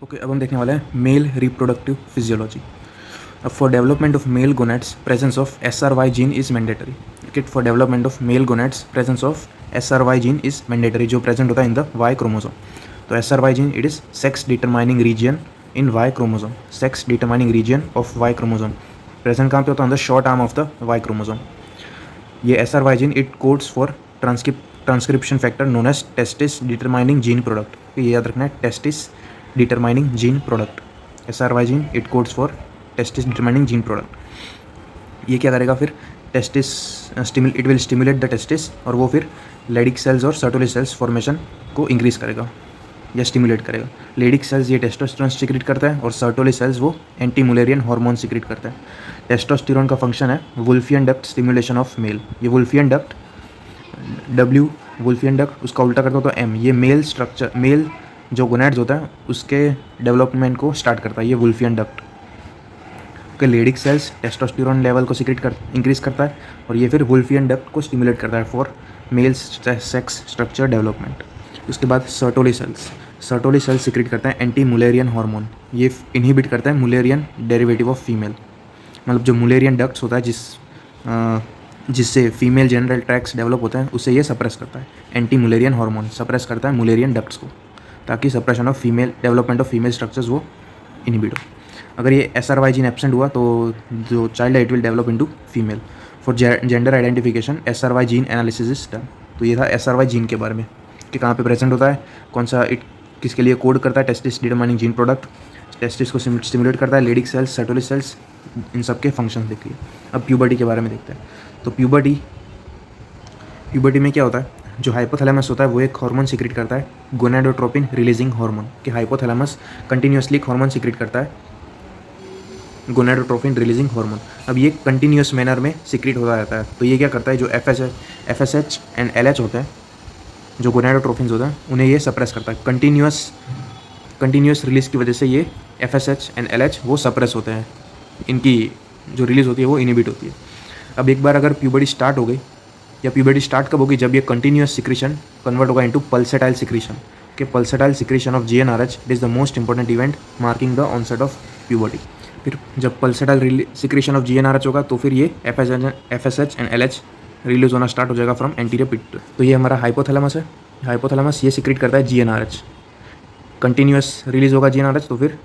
Okay, अब हम देखने वाले हैं मेल रिप्रोडक्टिव फिजियोलॉजी. अब for development of mail gonads presence of SRY gene is mandatory. Okay, for development of mail gonads presence of SRY gene is mandatory, जो present होता है in the Y chromosome. तो SRY gene it is sex determining reason in Y chromosome. Sex determining reason of Y chromosome present कहाँ पे होता है? On the short arm of the Y chromosome. ये SRY gene it codes for transcription factor known as testis determining gene product. ये याद रखना है, testis determining gene product. SRY gene it codes for testis determining gene product. ये क्या करेगा फिर? Testis it will stimulate the testis, और वो फिर लेडिक सेल्स और सर्टोली सेल्स फॉर्मेशन को इंक्रीज करेगा या स्टिमुलेट करेगा. लेडिक सेल्स ये टेस्टोस्टेरोन सिक्रीट करता है और सर्टोली सेल्स वो एंटी मुलेरियन हार्मोन सिक्रीट करता है. टेस्टोस्टेरोन का फंक्शन है वुल्फियन डक्ट स्टिमुलेशन ऑफ मेल. ये वुल्फियन डक्ट वुल्फियन डक्ट उसका उल्टा करता हो तो M, ये मेल जो गोनैड्स होता है उसके डेवलपमेंट को स्टार्ट करता है ये वुल्फियन डक्ट. के लेडिक सेल्स टेस्टोस्टेरोन लेवल को इंक्रीज करता है, और ये फिर वुल्फियन डक्ट को स्टिमुलेट करता है for male sex structure development. उसके बाद सर्टोली सेल्स सिक्रीट करता है एंटी मुलेरियन हार्मोन. ये इनहिबिट करता है मुलेरियन डेरिवेटिव ऑफ फीमेल. मतलब जो मुलेरियन डक्ट्स होता है जिससे फीमेल जेनरल ट्रैक्ट्स डेवलप होते हैं, उसे ये सप्रेस करता है. एंटी मुलेरियन हार्मोन सप्रेस करता है मुलेरियन डक्ट्स को, ताकि suppression of female development of female structures वो इनहिबिट हो. अगर ये SRY जीन एब्सेंट हुआ तो जो चाइल्ड है it will develop into female. For gender identification SRY gene analysis is done. तो ये था SRY जीन के बारे में कि कहाँ पे प्रेजेंट होता है, कौन सा इट किसके लिए कोड करता है. Testis determining gene product, testis को स्टिमुलेट करता है, लेडिक सेल्स, सर्टोली सेल्स, इन सब के फंक्शंस देख लिए. अब प्यूबर्टी के बारे में देखते हैं. तो प्यूबर्टी में क्या होता है? जो हाइपोथैलेमस होता है वो एक हार्मोन सिक्रीट करता है, गोनाडोट्रोपिन रिलीजिंग हार्मोन. कि हाइपोथैलेमस कंटिन्यूसली एक हार्मोन सिक्रीट करता है, गोनाडोट्रोपिन रिलीजिंग हार्मोन. अब ये कंटिन्यूस मैनर में सिक्रीट होता रहता है. तो ये क्या करता है? जो FSH एंड LH होते हैं, जो गोनाडोट्रोपिन्स होते हैं, उन्हें ये सप्रेस करता है. कंटिन्यूस रिलीज की वजह से ये FSH एंड LH वो सप्रेस होते हैं, इनकी जो रिलीज होती है वो इनहिबिट होती है. अब एक बार अगर प्यूबर्टी स्टार्ट हो गई, या प्यूबर्टी स्टार्ट कब होगी? जब ये कंटिन्यूस सिक्रीशन कन्वर्ट होगा इनटू पल्सेटाइल सिक्रीशन. कि pulsatile secretion of GnRH is the most important event marking the onset of puberty. फिर जब पल्सेटाइल सिक्रीशन ऑफ GnRH होगा तो फिर ये FSH एंड LH रिलीज होना स्टार्ट हो जाएगा फ्रॉम एंटीरियर पिट्यूटरी. तो ये हमारा हाइपोथैलेमस है. हाइपोथैलेमस ये सिक्रीट करता है GnRH. कंटिन्यूस रिलीज होगा GnRH तो फिर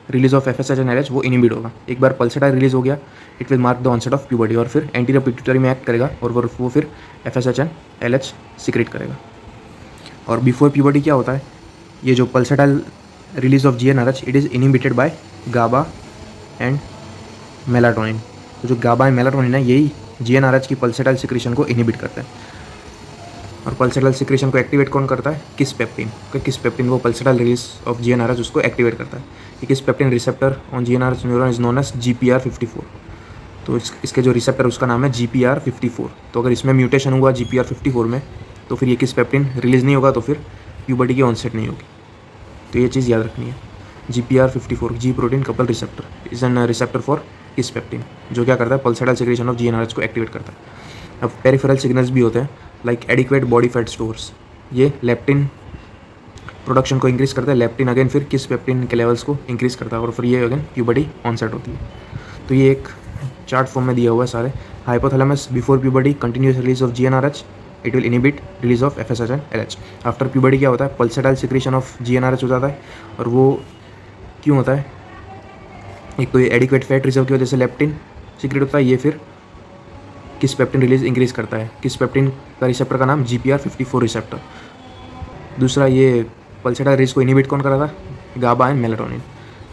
release of FSH and LH वो इनहिबिट होगा. एक बार पल्सेटाइल रिलीज हो गया it will mark the onset of puberty, और फिर एंटीरियर पिट्यूटरी में एक्ट करेगा और वो फिर FSH एंड LH सिक्रेट करेगा. और बिफोर प्यूबर्टी क्या होता है? ये जो pulsatile release of GnRH it is inhibited by GABA and melatonin. तो जो GABA एंड मेलाटोनिन है यही GnRH की पल्सेटाइल सिक्रेशन को इनहिबिट करता है. और पल्सेटाइल सिक्रेशन को एक्टिवेट कौन करता है? किस पेप्टिन. किस पेप्टिन वो पल्सेटाइल रिलीज ऑफ GnRH उसको एक्टिवेट करता है. Kisspeptin receptor on GnRH neuron is known as GPR54. तो इसके जो रिसेप्टर उसका नाम है GPR54. तो अगर इसमें म्यूटेशन हुआ GPR54 में तो फिर ये किस पेप्टिन रिलीज नहीं होगा, तो फिर प्यूबर्टी की ऑनसेट नहीं होगी. तो ये चीज़ याद रखनी है. GPR54 ji protein couple receptor is an receptor for किस पेप्टिन, जो क्या करता है? पल्सेटाइल सिक्रेशन ऑफ GnRH को एक्टिवेट करता है. अब पेरिफेरल सिग्नल्स भी होते हैं like adequate body fat stores. ये लेप्टिन प्रोडक्शन को इंक्रीज करता है. लेप्टिन अगेन फिर किस पेप्टिन के लेवल्स को इंक्रीज करता है, और फिर ये अगेन प्यूबर्टी ऑनसेट होती है. तो ये एक चार्ट फॉर्म में दिया हुआ है सारे. Hypothalamus before puberty continuous release of GnRH it will inhibit release of FSH and LH. After puberty क्या होता है? पल्सेटाइल सिक्रेशन ऑफ GnRH हो जाता है. और वो क्यों होता है? एक तो ये एडिक्वेट फैट रिजर्व की वजह से लेप्टिन सिक्रेट होता है. ये फिर किस पेप्टिन रिलीज इंक्रीज करता है. किस पेप्टिन का रिसेप्टर का नाम GPR54 रिसेप्टर. दूसरा ये पल्सेटाइल रिलीज को इनहिबिट कौन कर रहा था? GABA and melatonin.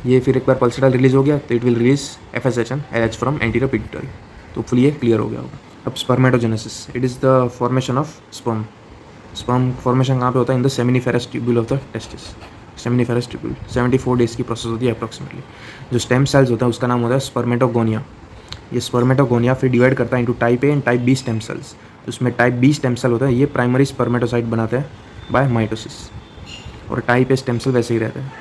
ये फिर एक बार पल्सेटाइल रिलीज हो गया तो it will release FSH and LH from anterior pituitary. तो फुल ये क्लियर हो गया होगा. अब spermatogenesis it is the formation of sperm formation कहाँ पे होता है? In the seminiferous tubule of the testis. Seminiferous tubule 74 days की प्रोसेस होती है अप्रॉक्सीमेटली. जो स्टेम सेल्स होता है उसका नाम होता है स्पर्मेटोगोनिया. ये स्पर्मेटोगोनिया फिर डिवाइड करता है into type A and type B stem cells. उसमें टाइप बी स्टेम सेल होता है, ये प्राइमरी स्पर्मेटोसाइट बनाते हैं बाय माइटोसिस, और टाइप ए स्टेम सेल वैसे ही रहते हैं.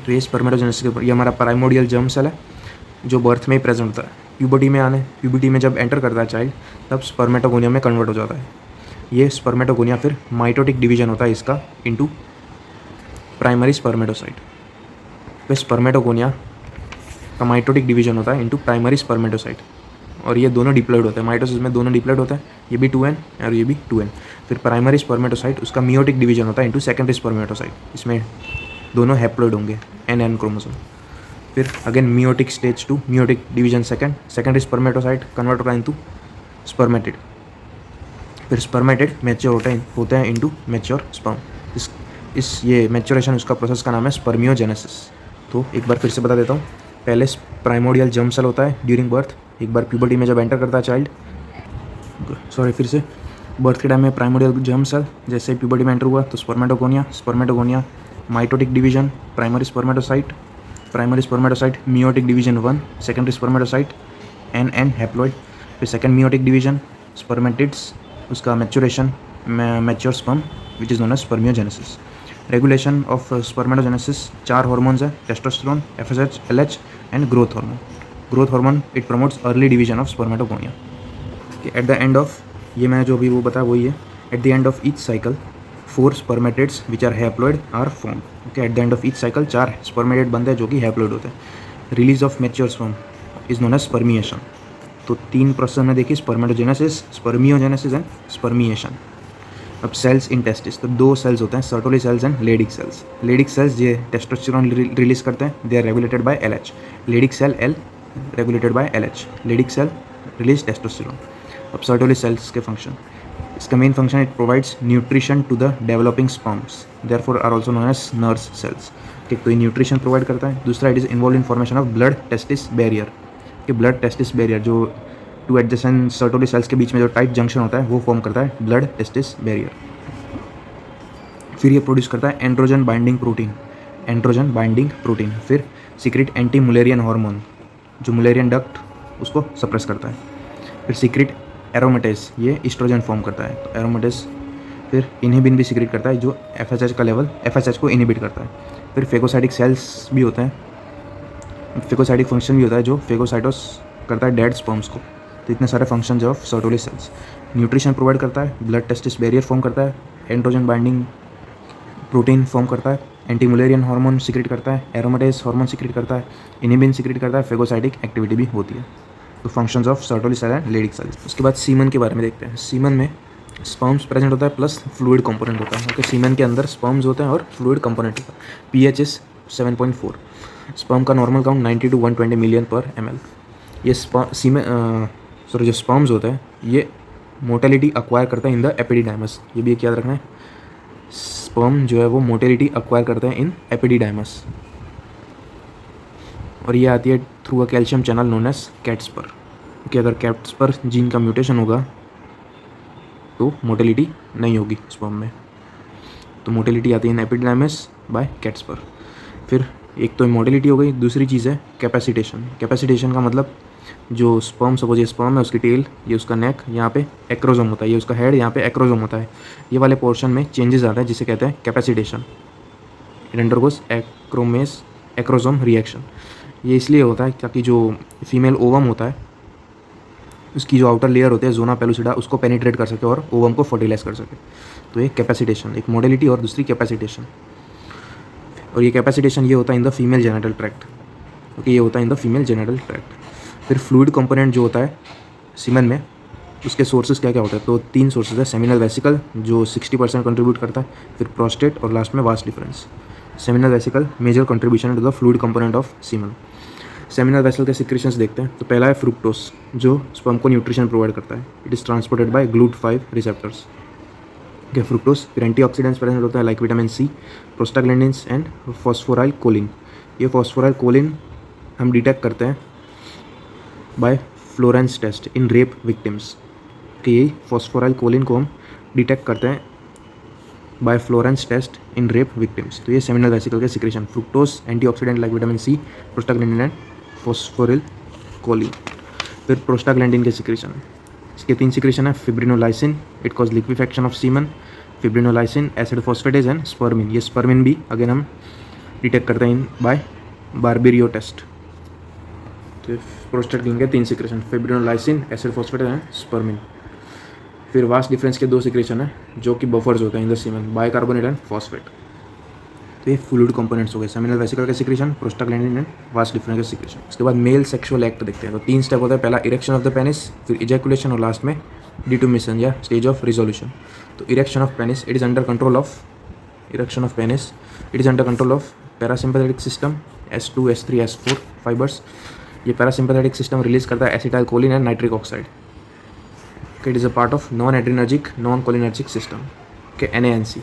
तो ये स्पर्मेटोजेनेसिस के ऊपर. ये हमारा प्राइमोडियल जर्म सेल है जो बर्थ में ही प्रेजेंट होता है. प्यूबर्टी में जब एंटर करता है चाइल्ड तब स्पर्मेटोगोनिया में कन्वर्ट हो जाता है. ये स्पर्मेटोगोनिया फिर माइटोटिक डिवीजन होता है इसका इनटू प्राइमरी स्पर्मेटोसाइट. पे स्पर्मेटोगोनिया का माइटोटिक डिवीजन होता है इनटू प्राइमरी स्पर्मेटोसाइट, और ये दोनों डिप्लॉयड होते हैं। माइटोसिस में दोनों डिप्लॉयड होते हैं, ये भी 2n और ये भी 2n। फिर प्राइमरी स्पर्मेटोसाइट उसका मियोटिक डिवीजन होता है इनटू सेकेंडरी स्पर्मेटोसाइट, इसमें दोनों हैप्लॉइड होंगे, n क्रोमोसोम। फिर again meiotic stage 2, meiotic division secondary spermatocyte convert होता है इनटू स्पर्मेटिड। फिर स्पर्मेटिड मैच्योर होते हैं इनटू मैच्योर स्पर्म। इस ये मैच्योरेशन उसका प्रोसेस का नाम है स्पर्मियोजेनेसिस। तो एक बार फिर से बता देता हूँ, पहले प्राइमोडियल जर्म सेल होता है ड्यूरिंग बर्थ, एक बार प्यूबर्टी में जब एंटर करता है चाइल्ड, फिर से बर्थ के टाइम में प्राइमोडियल जर्म सेल, जैसे प्यूबर्टी में एंटर हुआ तो spermatogonia mitotic division, primary spermatocyte meiotic division 1, secondary spermatocyte an haploid, फिर सेकेंड मियोटिक डिवीजन स्पर्मेटिड्स, उसका maturation mature sperm which is known as spermiogenesis. Regulation of spermatogenesis 4 hormones है, testosterone, FSH, LH and growth hormone it promotes early division of spermatogonia. At the end of, ये मैंने जो भी वो बताया वही है, eight the end of each cycle 4 spermatids which are haploid are form. Okay, at the end of each cycle 4 spermatid बनते हैं जो कि हैप्लॉइड होते हैं। Release of mature sperm is known as spermiation. तो 3 प्रोसेस में देखिए, स्पर्मेटोजेनेसिस, स्पर्मियोजेनेसिस एंड स्पर्मिएशन। अब सेल्स इन टेस्टिस, तो 2 सेल्स होते हैं, Sertoli cells and Leydig cells. Leydig cells ये टेस्टोस्टेरोन रिलीज करते हैं, they are regulated by LH। Leydig cell L regulated by LH, Leydig cell release testosterone. अब Sertoli cells के function, इसका main function it provides nutrition to the developing sperms, therefore are also known as nurse cells. ठीक, तो ये nutrition provide करता है। दूसरा, it is involve in formation of blood testis barrier, कि ब्लड टेस्टिस बैरियर जो 2 adjacent Sertoli cells के बीच में जो टाइट जंक्शन होता है वो फॉर्म करता है ब्लड टेस्टिस बैरियर। फिर ये प्रोड्यूस करता है एंड्रोजन बाइंडिंग प्रोटीन। फिर सीक्रेट एंटी मुलेरियन हार्मोन, जो मुलेरियन डक्ट उसको सप्रेस करता है। फिर सीक्रेट एरोमेटेज, ये एस्ट्रोजन फॉर्म करता है, तो एरोमेटेज। फिर इनहिबिन भी सीक्रेट करता है जो FSH का लेवल, FSH को इनहिबिट करता है। फिर फेगोसाइटिक सेल्स भी होते हैं, फेगोसाइटिक फंक्शन भी होता है जो फेगोसाइटोस करता है डेड स्पर्म्स को। तो इतने सारे functions of Sertoli cells. Nutrition provide करता है, ब्लड टेस्टिस बैरियर फॉर्म करता है, एंड्रोजन बाइंडिंग प्रोटीन फॉर्म करता है, एंटी मुलेरियन हार्मोन सीक्रेट करता है, एरोमेटेज हार्मोन सीक्रेट करता है, इनहिबिन सीक्रेट करता है, फेगोसाइटिक एक्टिविटी भी होती है। तो functions of Sertoli cell and Leydig cells. उसके बाद सीमन के बारे में देखते हैं। सीमन में स्पर्म्स प्रेजेंट होता है प्लस फ्लूइड कंपोनेंट होता है। ओके, सीमन के अंदर स्पर्म्स होते हैं और फ्लूइड कंपोनेंट होता है। pH is 7.4। स्पर्म का नॉर्मल काउंट 90 to 120 मिलियन पर ml। ये जो स्पर्म्स होते हैं ये मोटेलिटी अक्वायर करता है इन द एपिडिडाइमस, ये भी एक याद रखना है। स्पर्म जो है वो मोटेलिटी अक्वायर करते हैं इन एपिडिडाइमस, और ये आती है through a calcium channel known as CatSper. कि अगर कैट्सपर जीन का म्यूटेशन होगा तो मोटेलिटी नहीं होगी स्पर्म में, तो मोटेलिटी आती है इन एपिडिडाइमस बाय कैट्सपर। फिर एक तो मोटेलिटी हो गई, दूसरी चीज़ है कैपेसिटेशन। कैपेसिटेशन का मतलब जो स्पर्म, सपोज ये स्पर्म है, उसकी टेल, ये उसका नेक, यहाँ पे एक्रोजोम होता है, ये उसका हेड, यहाँ पे एक्रोजोम होता है, ये वाले पोर्शन में चेंजेस आता है जिसे कहते हैं capacitation. It undergoes acrosome reaction. ये इसलिए होता है ताकि जो फीमेल ओवम होता है उसकी जो आउटर लेयर होती है जोना पेलुसिडा, उसको पेनिट्रेट कर सके और ओवम को फर्टिलाइज कर सके। तो ये कैपेसिटेशन, एक मोडेलिटी और दूसरी कैपेसिटेशन। और ये कैपेसिटेशन ये होता है in the female genital tract. Okay, ये होता है in the female genital tract. फिर फ्लूइड कंपोनेंट जो होता है सीमन में, उसके सोर्सेज क्या क्या होते हैं, तो 3 सोर्सेज है। सेमिनल वेसिकल जो 60% कंट्रीब्यूट करता है, फिर प्रोस्टेट और लास्ट में vas deferens. Seminal vesicle major contribution to the fluid component of semen. Seminal vesicle के सिक्रेशंस देखते हैं। तो पहला है फ्रुक्टोस जो स्पर्म को न्यूट्रिशन प्रोवाइड करता है। It is transported by GLUT5 receptors. Okay, fructose. फिर एंटीऑक्सीडेंट्स प्रेजेंट होता है like vitamin C, prostaglandins and phosphoryl choline. ये फॉस्फोराइल कोलिन हम डिटेक्ट करते हैं by Florence test in rape victims. कि यही फॉस्फोराइल कोलिन को हम डिटेक्ट करते हैं by Florence test in rape victims. तो ये सेमिनल वेसिकल के secretion, fructose, antioxidant like vitamin C, prostaglandin and phosphoryl choline. फिर प्रोस्टाग्लैंडिन के सिक्रेशन, इसके 3 सिक्रेशन है। Fibrinolysin, it cause liquefaction of semen, fibrinolysin, acid phosphatase and spermine. ये spermine भी again हम डिटेक्ट करते हैं बाय बार्बेरियो टेस्ट। तो प्रोस्टाग्लैंडिन के 3 secretion, fibrinolysin, acid phosphatase and spermine. फिर वास्ट डिफरेंस के 2 सिक्रेशन है जो कि बफर्स होते हैं in the semen, bicarbonate and phosphate. तो ये फ्लूइड कंपोनेंट्स हो गए, सेमिनल वेसिकल का secretion, prostaglandin and vas deferens का सिक्रीशन। उसके बाद मेल सेक्सुअल एक्ट देखते हैं। तो 3 स्टेप होता है, पहला इरेक्शन ऑफ द पेनिस, फिर इजैकुलेशन और लास्ट में डिटोमिशन या स्टेज ऑफ रिजोल्यूशन। तो erection of penis it is under control of parasympathetic system S2 S3 S4 fibres. ये पैरासिम्पैथेटिक सिस्टम रिलीज करता है acetyl choline and nitric oxide. It is a part of non adrenergic non cholinergic system के NANC।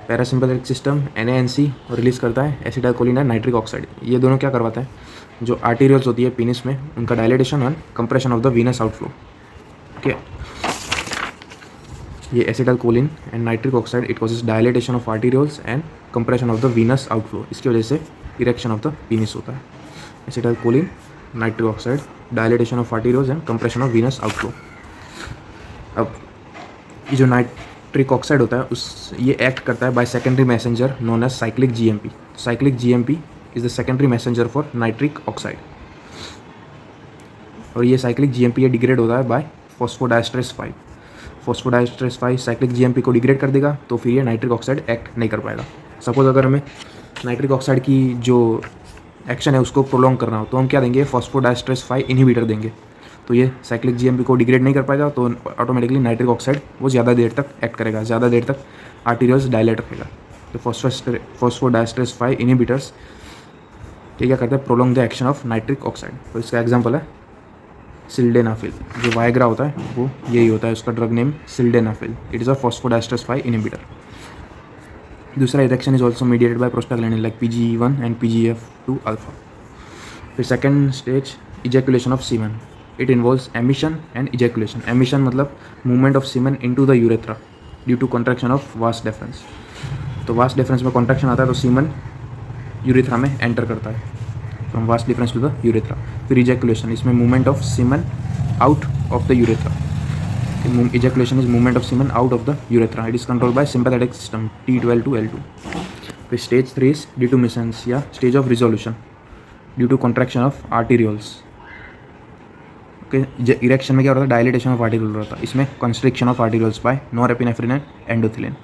Parasympathetic system NANC release करता है acetyl choline and nitric oxide. ये दोनों क्या करवाता है, जो आर्टीरियल्स होती है पीनिस में उनका dilatation and compression of the venous outflow. Okay, ये acetyl choline and nitric oxide it causes dilatation of arterioles and compression of the venous outflow. इसकी वजह से इरेक्शन ऑफ द पीनिस होता है। Acetyl choline nitric oxide, dilatation of arterioles and compression of venous outflow. अब ये जो nitric oxide होता है ये एक्ट करता है by secondary messenger known as cyclic GMP। Cyclic GMP is the secondary messenger for nitric oxide. और ये साइक्लिक GMP ये डिग्रेड होता है by phosphodiesterase 5। Phosphodiesterase 5 cyclic GMP को डिग्रेड कर देगा, तो फिर ये नाइट्रिक ऑक्साइड एक्ट नहीं कर पाएगा। सपोज अगर हमें नाइट्रिक ऑक्साइड की जो एक्शन है उसको प्रोलॉन्ग करना हो, तो हम क्या देंगे, फॉस्फोडाइस्ट्रेस 5 इनहिबिटर देंगे। तो ये साइक्लिक GMP को डिग्रेड नहीं कर पाएगा, तो ऑटोमेटिकली नाइट्रिक ऑक्साइड वो ज़्यादा देर तक एक्ट करेगा, ज़्यादा देर तक आर्टीरियल्स डायलेट रखेगा। तो फॉस्फोडाइस्ट्रेस 5 इनहिबिटर्स ये क्या करते हैं, prolong the action of nitric oxide. तो इसका एग्जाम्पल है सिल्डेनाफिल। जो वायग्रा होता है वो यही होता है, उसका drug name sildenafil. It is a phosphodiesterase 5 inhibitor. दूसरा erection is also mediated by prostaglandin like PGE1 and PGF2 alpha. फिर second stage ejaculation of semen. It involves emission and ejaculation. Emission मतलब movement of semen into the urethra due to contraction of vas deferens. तो vas difference में contraction आता है तो semen urethra में enter करता है, from vas deferens to the urethra. फिर इजैकुलेशन, इसमें movement of semen out of the urethra. Ejaculation is movement of semen out of the urethra. It is controlled by sympathetic system T12 to L2। फिर stage 3 is detumescence या stage of resolution due to contraction of arterioles. Erection में क्या होता है, dilatation of arterial होता है, इसमें constriction of arterioles by norepinephrine and endothelin.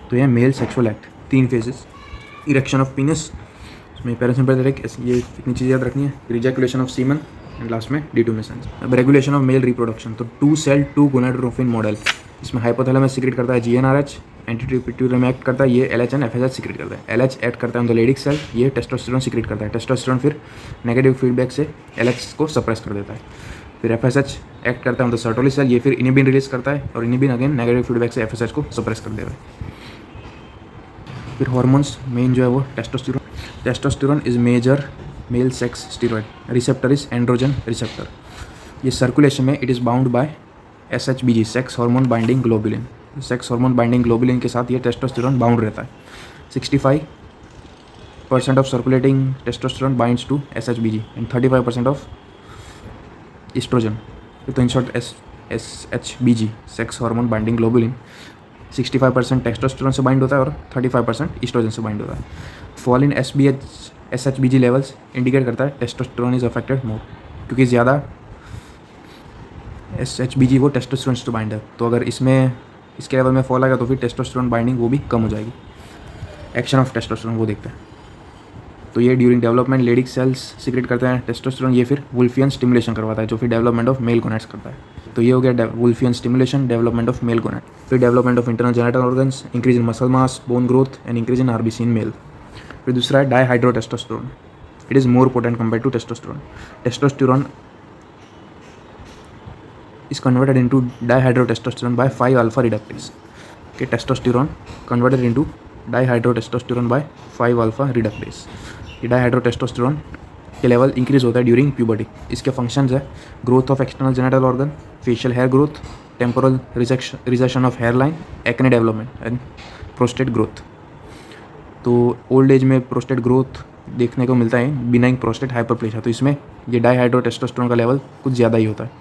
तो ये male sexual act 3 phases, erection of penis, इसमें पैरासिम्पैथेटिक, ये इतनी चीज़ें याद रखनी है, ejaculation of semen and last में डिटोमिशंस। अब रेगुलेशन ऑफ मेल रिप्रोडक्शन, तो 2 सेल 2 गोनाडोट्रोपिन मॉडल, इसमें हाइपोथैलेमस सीक्रेट करता है GnRH, एंटीट्यूड पिट्यूटरी में एक्ट करता है ये LH एंड FSH सीक्रेट करता है। LH एक्ट करता है ऑन द लेडिक सेल, ये टेस्टोस्टेरोन सीक्रेट करता है। टेस्टोस्टेरोन फिर नेगेटिव फीडबैक से LH को सप्रेस कर देता है। फिर FSH एक्ट करता है ऑन द सर्टोली सेल, ये फिर इनिबिन रिलीज करता है और इनिबिन अगेन नेगेटिव फीडबैक से FSH को सप्रेस कर देता है। फिर हार्मोन्स मेन जो है वो testosterone. Testosterone is major male sex steroid, receptor is androgen receptor. ये सर्कुलेशन में it is bound by SHBG, sex hormone binding globulin. Sex hormone binding globulin के साथ ये टेस्टोस्टेरोन बाउंड रहता है। 65% of circulating testosterone binds to SHBG and 35% of oestrogen. तो in short SHBG, sex hormone binding globulin, 65% testosterone से bind होता है और 35% एस्ट्रोजन से बाइंड होता है। Fall in SHBG levels indicate करता है टेस्टोस्टेरोन इज अफेक्टेड मोर, क्योंकि ज़्यादा SHBG वो टेस्टोस्टेरोन से बाइंड है। तो अगर इसमें इसके लेवल में फॉल आएगा तो फिर टेस्टोस्टेरोन बाइंडिंग वो भी कम हो जाएगी। एक्शन ऑफ टेस्टोस्टेरोन वो देखते हैं। तो ये during development Leydig cells secret करते हैं टेस्टोस्टेरोन, ये फिर वुल्फियन स्टिमुलेशन करवाता है जो फिर डेवलपमेंट ऑफ मेल गोनैड्स करता है। तो ये हो गया Wolffian stimulation, development of male gonad. फिर development of internal genital organs, increase in muscle mass, bone growth and increase in RBC in male. फिर दूसरा है dihydrotestosterone. It is more potent compare to testosterone. Testosterone is converted into dihydrotestosterone by 5-alpha reductase. Okay, testosterone converted into dihydrotestosterone by 5-alpha reductase. ये dihydrotestosterone के level increase होता है during puberty. इसके functions है growth of external genital organ, facial hair growth, temporal recession of hair line, acne development and prostate growth. तो old age में prostate growth देखने को मिलता है, बिनाइन प्रोस्टेट हाइपरप्लेशिया। तो इसमें ये डाईहाइड्रोटेस्टोस्टेरोन का लेवल कुछ ज़्यादा ही होता है।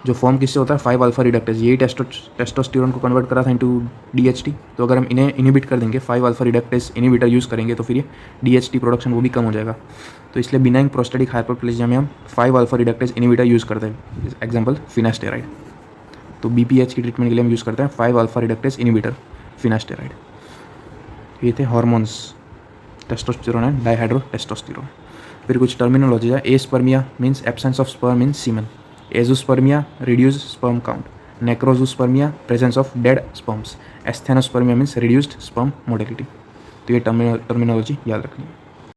जो फॉर्म किससे होता है, 5-alpha रिडक्टेज, यही टेस्टोस्टेरोन को कन्वर्ट करा था इनटू DHT। तो अगर हम इन्हें इनिबिट कर देंगे, 5-alpha रिडक्टेज इनिबिटर यूज़ करेंगे, तो फिर ये DHT प्रोडक्शन वो भी कम हो जाएगा। तो इसलिए बिनाइन प्रोस्टेटिक हाइपरप्लेशिया में हम 5-alpha रिडक्टेज इनिबिटर यूज़ करते हैं, एग्जाम्पल फिनास्टेराइड। तो BPH की ट्रीटमेंट के लिए हम यूज़ करते हैं 5-alpha रिडक्टेज इनिबिटर फिनास्टेराइड। ये थे hormones. Testosterone and dihydro testosterone. फिर कुछ टर्मिनोलॉजी है। Aspermia means absence of sperm in semen, azoospermia reduce sperm count, necrozoospermia presence of dead sperms, asthenospermia means reduced sperm motility. तो ये terminology याद रखनी है।